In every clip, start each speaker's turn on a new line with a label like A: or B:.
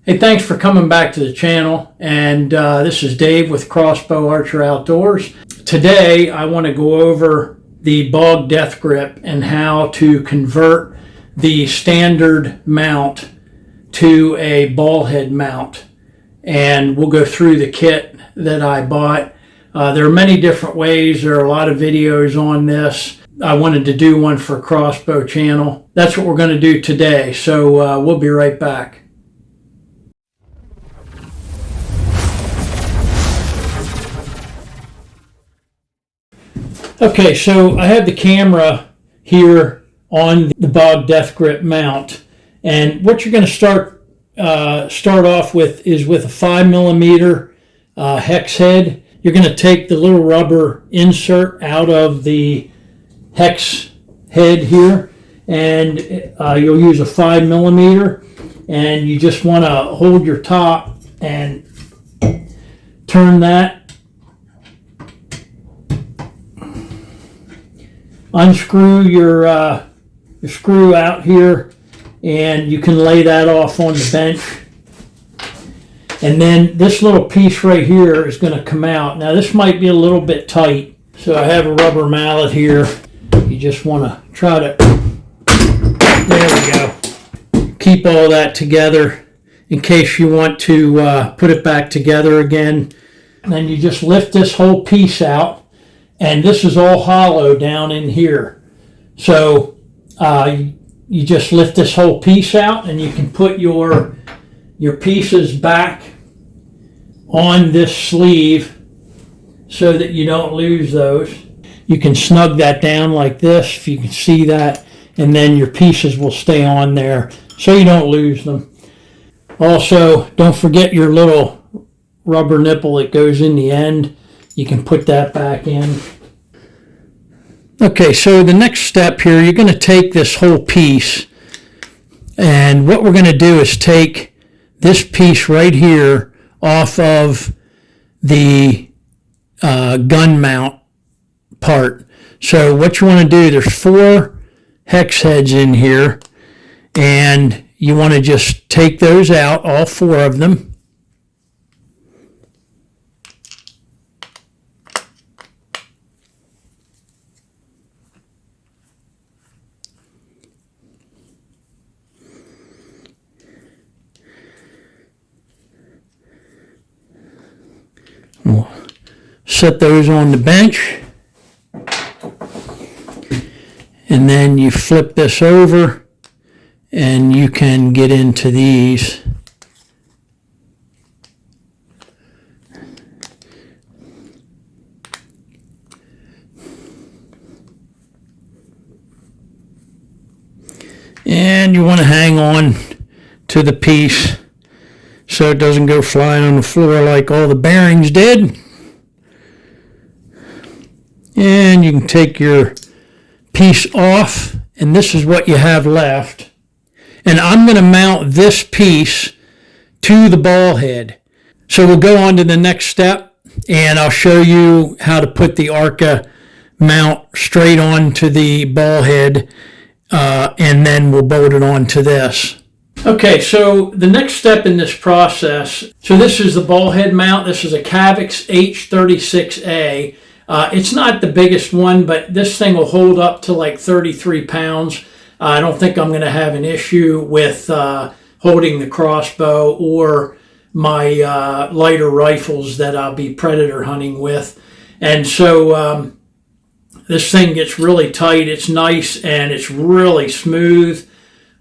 A: Hey, thanks for coming back to the channel. And this is Dave with Crossbow Archer Outdoors. Today, I want to go over the BOG Deathgrip and how to convert the standard mount to a Ballhead mount. And we'll go through the kit that I bought. There are many different ways. There are a lot of videos on this. I wanted to do one for Crossbow channel. That's what we're going to do today. So we'll be right back. Okay, so I have the camera here on the BOG Deathgrip mount, and what you're going to start off with is with a 5mm hex head. You're going to take the little rubber insert out of the hex head here, and you'll use a 5mm, and you just want to hold your top and turn that. Unscrew your screw out here, and you can lay that off on the bench. And then this little piece right here is going to come out. Now this might be a little bit tight, so I have a rubber mallet here. You just want to try to, there we go. Keep all that together in case you want to put it back together again. And then you just lift this whole piece out. And this is all hollow down in here. So you just lift this whole piece out, and you can put your pieces back on this sleeve so that you don't lose those. You can snug that down like this, if you can see that, and then your pieces will stay on there so you don't lose them. Also, don't forget your little rubber nipple that goes in the end. You can put that back in. Okay, so the next step here, you're going to take this whole piece, and what we're going to do is take this piece right here off of the gun mount part. So what you want to do, there's 4 hex heads in here, and you want to just take those out, all 4 of them. We'll set those on the bench, and then you flip this over and you can get into these. And you want to hang on to the piece so it doesn't go flying on the floor like all the bearings did. And you can take your piece off, and this is what you have left. And I'm going to mount this piece to the ball head. So we'll go on to the next step, and I'll show you how to put the Arca mount straight onto the ball head, and then we'll bolt it onto this. Okay, so the next step in this process, so this is the Ballhead mount. This is a Cavix H36A. It's not the biggest one, but this thing will hold up to like 33 pounds. I don't think I'm going to have an issue with holding the crossbow or my lighter rifles that I'll be predator hunting with. And so this thing gets really tight. It's nice, and it's really smooth.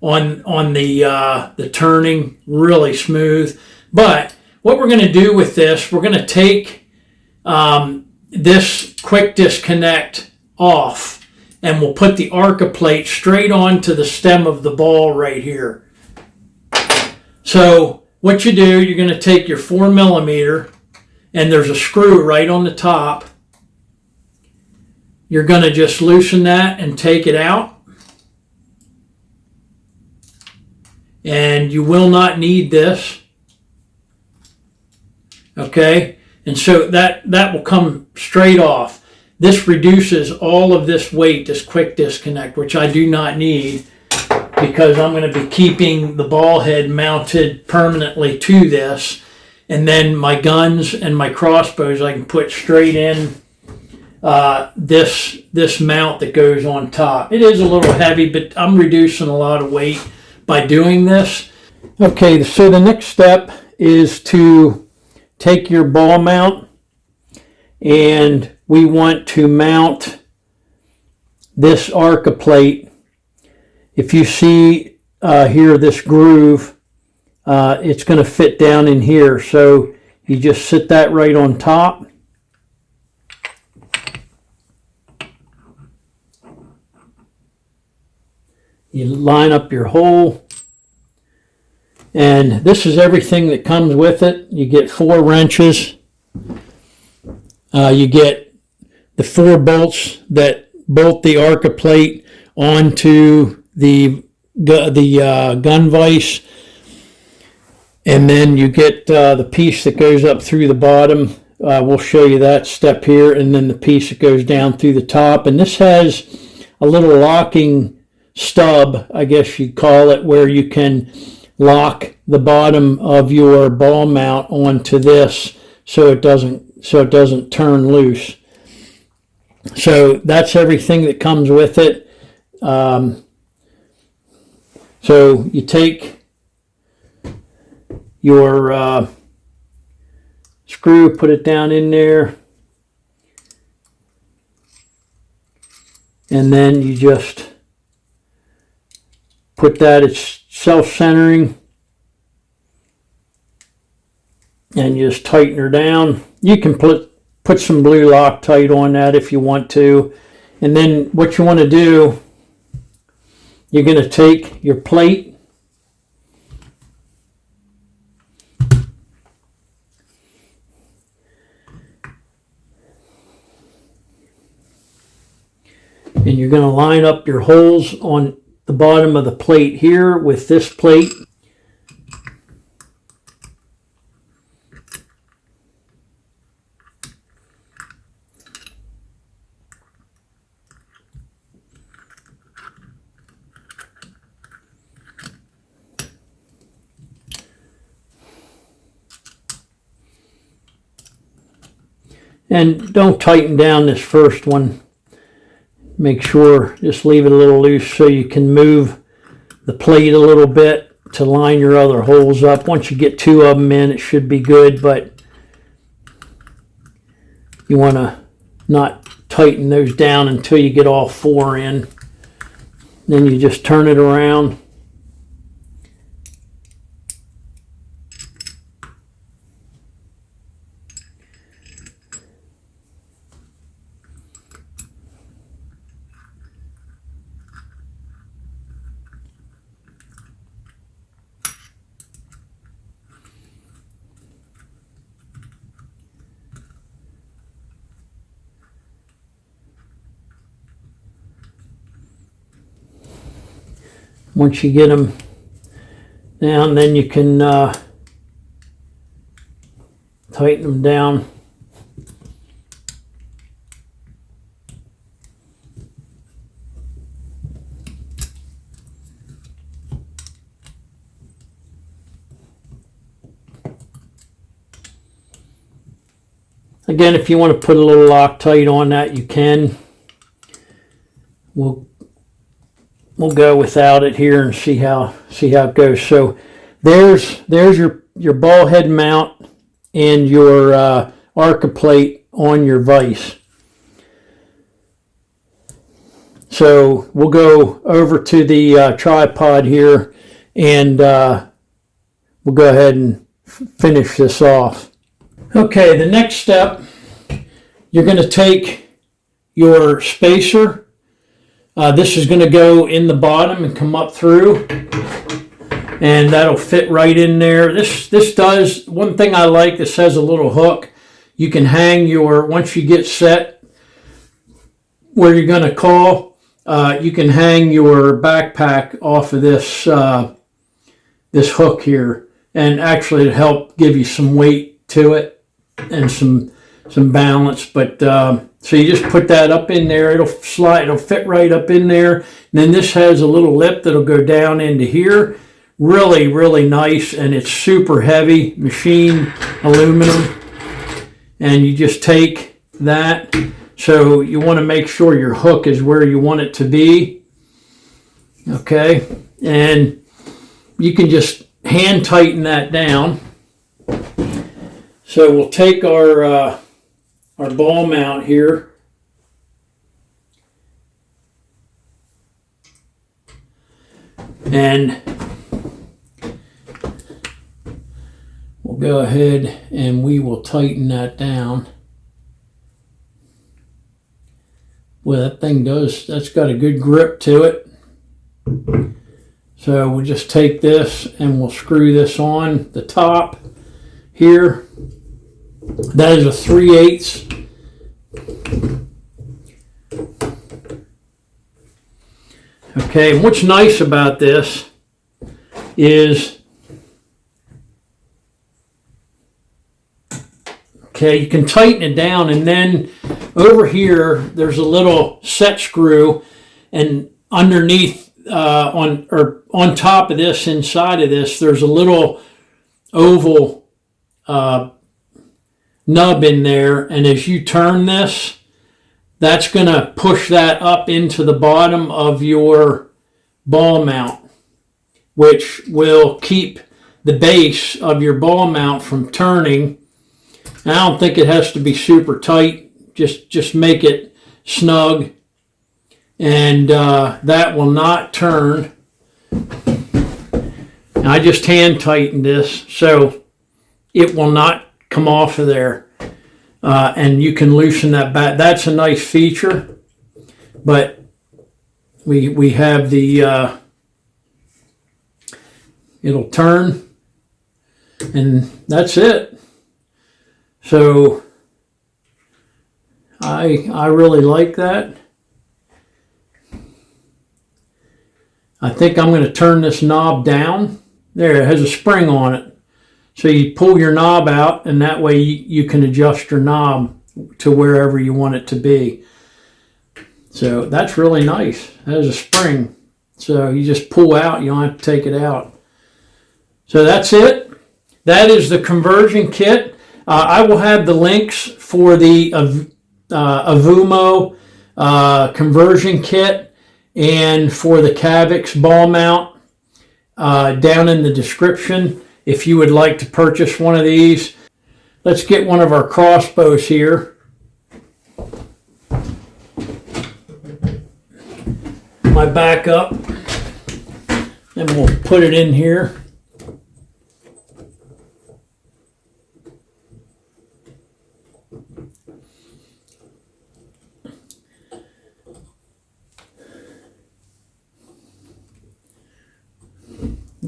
A: On the turning, really smooth. But what we're going to do with this, we're going to take this quick disconnect off, and we'll put the Arca plate straight onto the stem of the ball right here. So what you do, you're going to take your 4mm, and there's a screw right on the top. You're going to just loosen that and take it out. And you will not need this. Okay, and so that will come straight off. This reduces all of this weight, this quick disconnect, which I do not need. because I'm going to be keeping the ball head mounted permanently to this. And then my guns and my crossbows I can put straight in this mount that goes on top. It is a little heavy, but I'm reducing a lot of weight by doing this. Okay, so the next step is to take your ball mount, and we want to mount this Arca plate. If you see here this groove, it's going to fit down in here. So you just sit that right on top. You line up your hole. And this is everything that comes with it. You get 4 wrenches. You get the 4 bolts that bolt the Arca plate onto the gun vise. And then you get the piece that goes up through the bottom. We'll show you that step here. And then the piece that goes down through the top. And this has a little locking stub, I guess you'd call it, where you can lock the bottom of your ball mount onto this so it doesn't turn loose. So that's everything that comes with it. So you take your screw, put it down in there, and then you just put that, it's self-centering, and you just tighten her down. You can put some blue Loctite on that if you want to. And then what you want to do, you're going to take your plate, and you're going to line up your holes on the bottom of the plate here with this plate. And don't tighten down this first one. Make sure, just leave it a little loose so you can move the plate a little bit to line your other holes up. Once you get 2 of them in, it should be good, but you want to not tighten those down until you get all 4 in. Then you just turn it around. Once you get them down, then you can tighten them down. Again, if you want to put a little Loctite on that, you can. We'll go without it here and see how it goes. So there's your ball head mount and your Arca plate on your vise. So we'll go over to the tripod here, and we'll go ahead and finish this off. Okay, the next step, you're going to take your spacer. This is going to go in the bottom and come up through, and that'll fit right in there. This does, one thing I like, this has a little hook. You can hang your, once you get set where you're going to call, you can hang your backpack off of this this hook here, and actually it'll help give you some weight to it and some balance. But so you just put that up in there. It'll slide. It'll fit right up in there. And then this has a little lip that'll go down into here. Really, really nice, and it's super heavy, machined aluminum. And you just take that. So you want to make sure your hook is where you want it to be. Okay, and you can just hand tighten that down. So we'll take our ball mount here. And we'll go ahead and we will tighten that down. Well, that thing that's got a good grip to it. So we'll just take this and we'll screw this on the top here. That is a 3/8. Okay, and what's nice about this is, okay, you can tighten it down, and then over here there's a little set screw, and underneath on top of this, inside of this, there's a little oval nub in there, and as you turn this, that's going to push that up into the bottom of your ball mount, which will keep the base of your ball mount from turning. I don't think it has to be super tight. Just make it snug, and that will not turn. I just hand tightened this so it will not come off of there, and you can loosen that back. That's a nice feature, but we have the it'll turn, and that's it. So I really like that. I think I'm going to turn this knob down. There, it has a spring on it. So you pull your knob out, and that way you can adjust your knob to wherever you want it to be. So that's really nice. That has a spring. So you just pull out, you don't have to take it out. So that's it. That is the conversion kit. I will have the links for the Avumo conversion kit and for the Cavix ball mount down in the description if you would like to purchase one of these. Let's get one of our crossbows here. My backup, and we'll put it in here.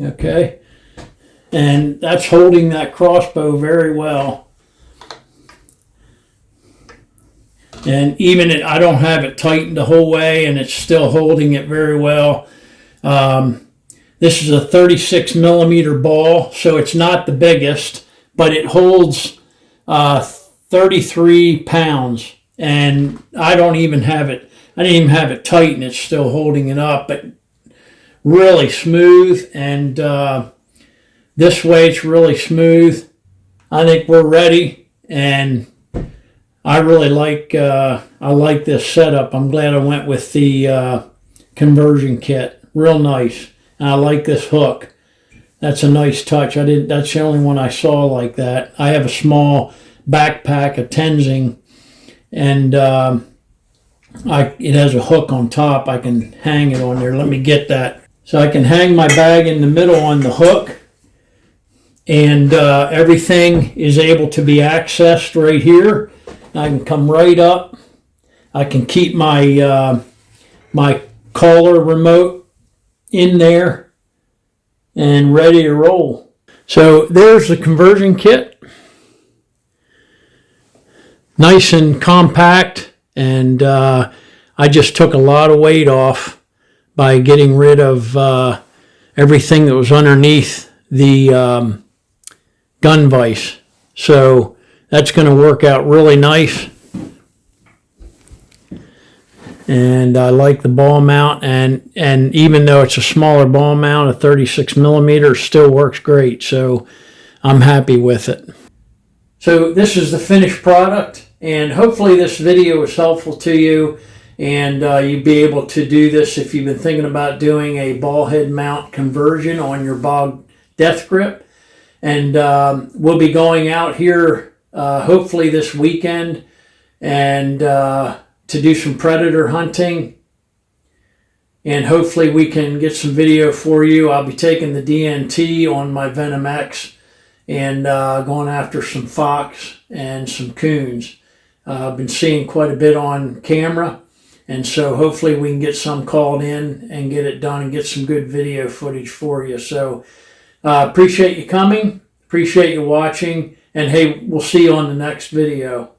A: Okay, and that's holding that crossbow very well. And even I don't have it tightened the whole way, and it's still holding it very well. This is a 36 millimeter ball, so it's not the biggest, but it holds 33 pounds. And I didn't even have it tightened. It's still holding it up, but really smooth, and this way it's really smooth. I think we're ready, and I really like this setup. I'm glad I went with the conversion kit. Real nice. And I like this hook. That's a nice touch. That's the only one I saw like that. I have a small backpack, a Tenzing, and it has a hook on top. I can hang it on there. Let me get that. So I can hang my bag in the middle on the hook, and everything is able to be accessed right here. I can come right up. I can keep my my collar remote in there and ready to roll. So there's the conversion kit. Nice and compact, and I just took a lot of weight off by getting rid of everything that was underneath the gun vise. So that's going to work out really nice. And I like the ball mount, and even though it's a smaller ball mount, a 36 millimeter still works great. So I'm happy with it. So this is the finished product, and hopefully this video was helpful to you, and you'll be able to do this if you've been thinking about doing a ball head mount conversion on your BOG Deathgrip. And we'll be going out here hopefully this weekend and to do some predator hunting, and hopefully we can get some video for you. I'll be taking the DNT on my Venom X and going after some fox and some coons. I've been seeing quite a bit on camera, and so hopefully we can get some called in and get it done and get some good video footage for you. So appreciate you coming, appreciate you watching, and hey, we'll see you on the next video.